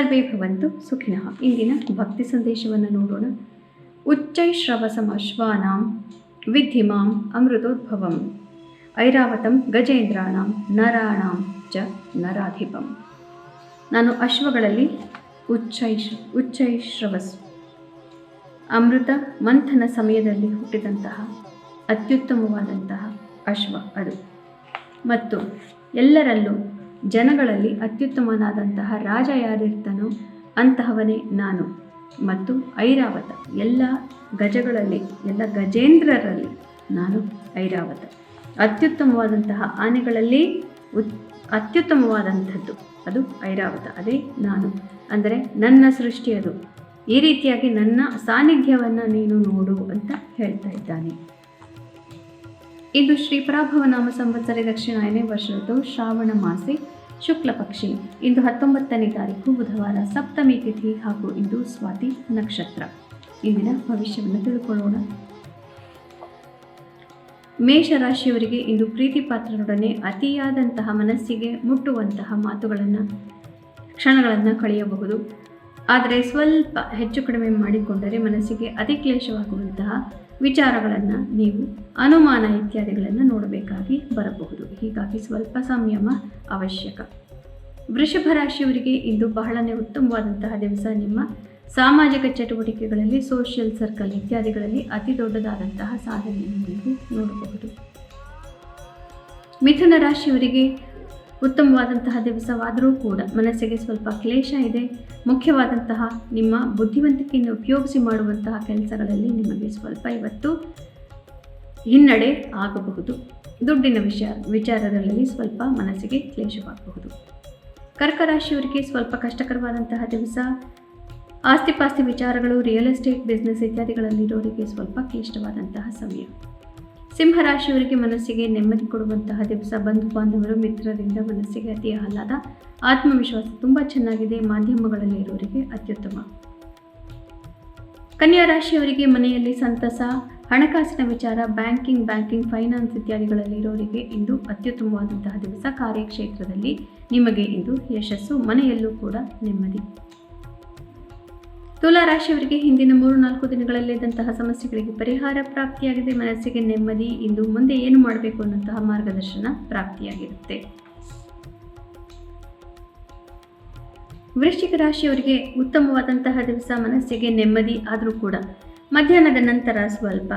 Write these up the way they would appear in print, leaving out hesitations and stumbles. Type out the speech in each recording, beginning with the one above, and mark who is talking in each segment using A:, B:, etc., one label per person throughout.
A: ಸರ್ವೇ ಭವಂತು ಸುಖಿನಃ. ಇಂದಿನ ಭಕ್ತಿ ಸಂದೇಶವನ್ನು ನೋಡೋಣ. ಉಚ್ಚೈಶ್ರವಸಮಶ್ವಾನಾಂ ವಿದ್ಧಿ ಮಾಂ ಅಮೃತೋದ್ಭವಂ ಐರಾವತಂ ಗಜೇಂದ್ರಾಣಾಂ ನರಾಣಾಂ ಚ ನರಾಧಿಪಂ. ನಾನು ಅಶ್ವಗಳಲ್ಲಿ ಉಚ್ಚೈಶ್ರವಸ್, ಅಮೃತ ಮಂಥನ ಸಮಯದಲ್ಲಿ ಹುಟ್ಟಿದಂತಹ ಅತ್ಯುತ್ತಮವಾದಂತಹ ಅಶ್ವ ಅದು. ಮತ್ತು ಎಲ್ಲರಲ್ಲೂ ಜನಗಳಲ್ಲಿ ಅತ್ಯುತ್ತಮನಾದಂತಹ ರಾಜ ಯಾರಿರ್ತಾನೋ ಅಂತಹವನೇ ನಾನು. ಮತ್ತು ಐರಾವತ, ಎಲ್ಲ ಗಜಗಳಲ್ಲಿ, ಎಲ್ಲ ಗಜೇಂದ್ರರಲ್ಲಿ ನಾನು ಐರಾವತ. ಅತ್ಯುತ್ತಮವಾದಂತಹ ಆನೆಗಳಲ್ಲಿ ಅತ್ಯುತ್ತಮವಾದಂಥದ್ದು ಅದು ಐರಾವತ, ಅದೇ ನಾನು. ಅಂದರೆ ನನ್ನ ಸೃಷ್ಟಿ ಅದು. ಈ ರೀತಿಯಾಗಿ ನನ್ನ ಸಾನ್ನಿಧ್ಯವನ್ನು ನೀನು ನೋಡು ಅಂತ ಹೇಳ್ತಾ ಇದ್ದಾನೆ. ಇದು ಶ್ರೀ ಪರಾಭವ ನಾಮ ಸಂವತ್ಸರೆ ದಕ್ಷಿಣಾಯನೆ ವರ್ಷದ್ದು ಶ್ರಾವಣ ಮಾಸೆ ಶುಕ್ಲ ಪಕ್ಷಿ. ಇಂದು 19ನೇ ತಾರೀಕು ಬುಧವಾರ, ಸಪ್ತಮಿ ತಿಥಿ ಹಾಗೂ ಇಂದು ಸ್ವಾತಿ ನಕ್ಷತ್ರ. ಇಂದಿನ ಭವಿಷ್ಯವನ್ನು ತಿಳ್ಕೊಳ್ಳೋಣ. ಮೇಷರಾಶಿಯವರಿಗೆ ಇಂದು ಪ್ರೀತಿ ಪಾತ್ರರೊಡನೆ ಅತಿಯಾದಂತಹ ಮನಸ್ಸಿಗೆ ಮುಟ್ಟುವಂತಹ ಕ್ಷಣಗಳನ್ನು ಕಳೆಯಬಹುದು. ಆದರೆ ಸ್ವಲ್ಪ ಹೆಚ್ಚು ಕಡಿಮೆ ಮಾಡಿಕೊಂಡರೆ ಮನಸ್ಸಿಗೆ ಅತಿ ಕ್ಲೇಶವಾಗುವಂತಹ ವಿಚಾರಗಳನ್ನು, ನೀವು ಅನುಮಾನ ಇತ್ಯಾದಿಗಳನ್ನು ನೋಡಬೇಕಾಗಿ ಬರಬಹುದು. ಹೀಗಾಗಿ ಸ್ವಲ್ಪ ಸಂಯಮ ಅವಶ್ಯಕ. ವೃಷಭ ರಾಶಿಯವರಿಗೆ ಇಂದು ಬಹಳನೇ ಉತ್ತಮವಾದಂತಹ ದಿವಸ. ನಿಮ್ಮ ಸಾಮಾಜಿಕ ಚಟುವಟಿಕೆಗಳಲ್ಲಿ, ಸೋಷಿಯಲ್ ಸರ್ಕಲ್ ಇತ್ಯಾದಿಗಳಲ್ಲಿ ಅತಿ ದೊಡ್ಡದಾದಂತಹ ಸಾಧನೆಯನ್ನು ನೀವು ನೋಡಬಹುದು. ಮಿಥುನ ರಾಶಿಯವರಿಗೆ ಉತ್ತಮವಾದಂತಹ ದಿವಸವಾದರೂ ಕೂಡ ಮನಸ್ಸಿಗೆ ಸ್ವಲ್ಪ ಕ್ಲೇಶ ಇದೆ. ಮುಖ್ಯವಾದಂತಹ ನಿಮ್ಮ ಬುದ್ಧಿವಂತಿಕೆಯನ್ನು ಉಪಯೋಗಿಸಿ ಮಾಡುವಂತಹ ಕೆಲಸಗಳಲ್ಲಿ ನಿಮಗೆ ಸ್ವಲ್ಪ ಇವತ್ತು ಹಿನ್ನಡೆ ಆಗಬಹುದು. ದುಡ್ಡಿನ ವಿಚಾರದಲ್ಲಿ ಸ್ವಲ್ಪ ಮನಸ್ಸಿಗೆ ಕ್ಲೇಶವಾಗಬಹುದು. ಕರ್ಕ ರಾಶಿಯವರಿಗೆ ಸ್ವಲ್ಪ ಕಷ್ಟಕರವಾದಂತಹ ದಿವಸ. ಆಸ್ತಿಪಾಸ್ತಿ ವಿಚಾರಗಳು, ರಿಯಲ್ ಎಸ್ಟೇಟ್ ಬಿಸ್ನೆಸ್ ಇತ್ಯಾದಿಗಳಲ್ಲಿರೋರಿಗೆ ಸ್ವಲ್ಪ ಕ್ಲಿಷ್ಟವಾದಂತಹ ಸಮಯ. ಸಿಂಹರಾಶಿಯವರಿಗೆ ಮನಸ್ಸಿಗೆ ನೆಮ್ಮದಿ ಕೊಡುವಂತಹ ದಿವಸ. ಬಂಧು ಬಾಂಧವರು, ಮಿತ್ರರಿಂದ ಮನಸ್ಸಿಗೆ ಅತಿ ಆಹ್ಲಾದ, ಆತ್ಮವಿಶ್ವಾಸ ತುಂಬ ಚೆನ್ನಾಗಿದೆ. ಮಾಧ್ಯಮಗಳಲ್ಲಿ ಇರೋರಿಗೆ ಅತ್ಯುತ್ತಮ. ಕನ್ಯಾ ರಾಶಿಯವರಿಗೆ ಮನೆಯಲ್ಲಿ ಸಂತಸ, ಹಣಕಾಸಿನ ವಿಚಾರ, ಬ್ಯಾಂಕಿಂಗ್, ಫೈನಾನ್ಸ್ ಇತ್ಯಾದಿಗಳಲ್ಲಿರೋರಿಗೆ ಇಂದು ಅತ್ಯುತ್ತಮವಾದಂತಹ ದಿವಸ. ಕಾರ್ಯಕ್ಷೇತ್ರದಲ್ಲಿ ನಿಮಗೆ ಇಂದು ಯಶಸ್ಸು, ಮನೆಯಲ್ಲೂ ಕೂಡ ನೆಮ್ಮದಿ. ತುಲಾ ರಾಶಿಯವರಿಗೆ ಹಿಂದಿನ 3-4 ದಿನಗಳಲ್ಲಿದ್ದಂತಹ ಸಮಸ್ಯೆಗಳಿಗೆ ಪರಿಹಾರ ಪ್ರಾಪ್ತಿಯಾಗಿದೆ. ಮನಸ್ಸಿಗೆ ನೆಮ್ಮದಿ. ಇಂದು ಮುಂದೆ ಏನು ಮಾಡಬೇಕು ಅನ್ನೋಂತಹ ಮಾರ್ಗದರ್ಶನ ಪ್ರಾಪ್ತಿಯಾಗಿರುತ್ತೆ. ವೃಶ್ಚಿಕ ರಾಶಿಯವರಿಗೆ ಉತ್ತಮವಾದಂತಹ ದಿವಸ. ಮನಸ್ಸಿಗೆ ನೆಮ್ಮದಿ. ಆದರೂ ಕೂಡ ಮಧ್ಯಾಹ್ನದ ನಂತರ ಸ್ವಲ್ಪ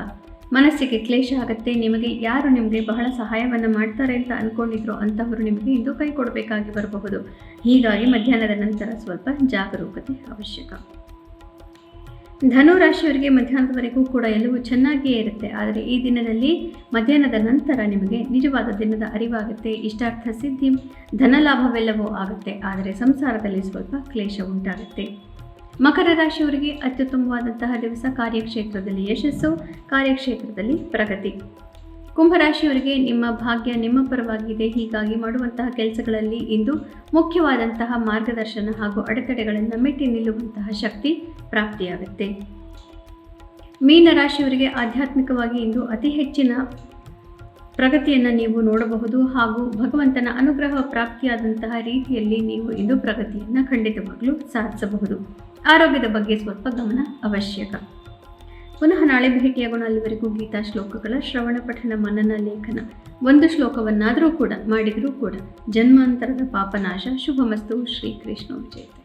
A: ಮನಸ್ಸಿಗೆ ಕ್ಲೇಶ ಆಗುತ್ತೆ. ನಿಮಗೆ ಬಹಳ ಸಹಾಯವನ್ನು ಮಾಡ್ತಾರೆ ಅಂತ ಅಂದ್ಕೊಂಡಿದ್ರು ಅಂತಹವರು ನಿಮಗೆ ಇಂದು ಕೈ ಕೊಡಬೇಕಾಗಿ ಬರಬಹುದು. ಹೀಗಾಗಿ ಮಧ್ಯಾಹ್ನದ ನಂತರ ಸ್ವಲ್ಪ ಜಾಗರೂಕತೆ ಅವಶ್ಯಕ. ಧನು ರಾಶಿಯವರಿಗೆ ಮಧ್ಯಾಹ್ನದವರೆಗೂ ಕೂಡ ಎಲ್ಲವೂ ಚೆನ್ನಾಗಿಯೇ ಇರುತ್ತೆ. ಆದರೆ ಈ ದಿನದಲ್ಲಿ ಮಧ್ಯಾಹ್ನದ ನಂತರ ನಿಮಗೆ ನಿಜವಾದ ದಿನದ ಅರಿವಾಗುತ್ತೆ. ಇಷ್ಟಾರ್ಥ ಸಿದ್ಧಿ, ಧನಲಾಭವೆಲ್ಲವೂ ಆಗುತ್ತೆ. ಆದರೆ ಸಂಸಾರದಲ್ಲಿ ಸ್ವಲ್ಪ ಕ್ಲೇಶ ಉಂಟಾಗುತ್ತೆ. ಮಕರ ರಾಶಿಯವರಿಗೆ ಅತ್ಯುತ್ತಮವಾದಂತಹ ದಿವಸ. ಕಾರ್ಯಕ್ಷೇತ್ರದಲ್ಲಿ ಯಶಸ್ಸು, ಕಾರ್ಯಕ್ಷೇತ್ರದಲ್ಲಿ ಪ್ರಗತಿ. ಕುಂಭರಾಶಿಯವರಿಗೆ ನಿಮ್ಮ ಭಾಗ್ಯ ನಿಮ್ಮ ಪರವಾಗಿದೆ. ಹೀಗಾಗಿ ಮಾಡುವಂತಹ ಕೆಲಸಗಳಲ್ಲಿ ಇಂದು ಮುಖ್ಯವಾದಂತಹ ಮಾರ್ಗದರ್ಶನ ಹಾಗೂ ಅಡೆತಡೆಗಳನ್ನು ಮೆಟ್ಟಿ ನಿಲ್ಲುವಂತಹ ಶಕ್ತಿ ಪ್ರಾಪ್ತಿಯಾಗುತ್ತೆ. ಮೀನ ರಾಶಿಯವರಿಗೆ ಆಧ್ಯಾತ್ಮಿಕವಾಗಿ ಇಂದು ಅತಿ ಹೆಚ್ಚಿನ ಪ್ರಗತಿಯನ್ನು ನೀವು ನೋಡಬಹುದು ಹಾಗೂ ಭಗವಂತನ ಅನುಗ್ರಹ ಪ್ರಾಪ್ತಿಯಾದಂತಹ ರೀತಿಯಲ್ಲಿ ನೀವು ಇಂದು ಪ್ರಗತಿಯನ್ನು ಖಂಡಿತವಾಗಲೂ ಸಾಧಿಸಬಹುದು. ಆರೋಗ್ಯದ ಬಗ್ಗೆ ಸ್ವಲ್ಪ ಗಮನ ಅವಶ್ಯಕ. ಪುನಃ ನಾಳೆ ಭೇಟಿಯಾಗೋಣ. ಅಲ್ಲಿವರೆಗೂ ಗೀತಾ ಶ್ಲೋಕಗಳ ಶ್ರವಣ, ಪಠಣ, ಮನನ, ಲೇಖನ. ಒಂದು ಶ್ಲೋಕವನ್ನಾದರೂ ಕೂಡ ಮಾಡಿದರೂ ಕೂಡ ಜನ್ಮಾಂತರದ ಪಾಪನಾಶ. ಶುಭಮಸ್ತು. ಶ್ರೀಕೃಷ್ಣ ಜಯತೆ.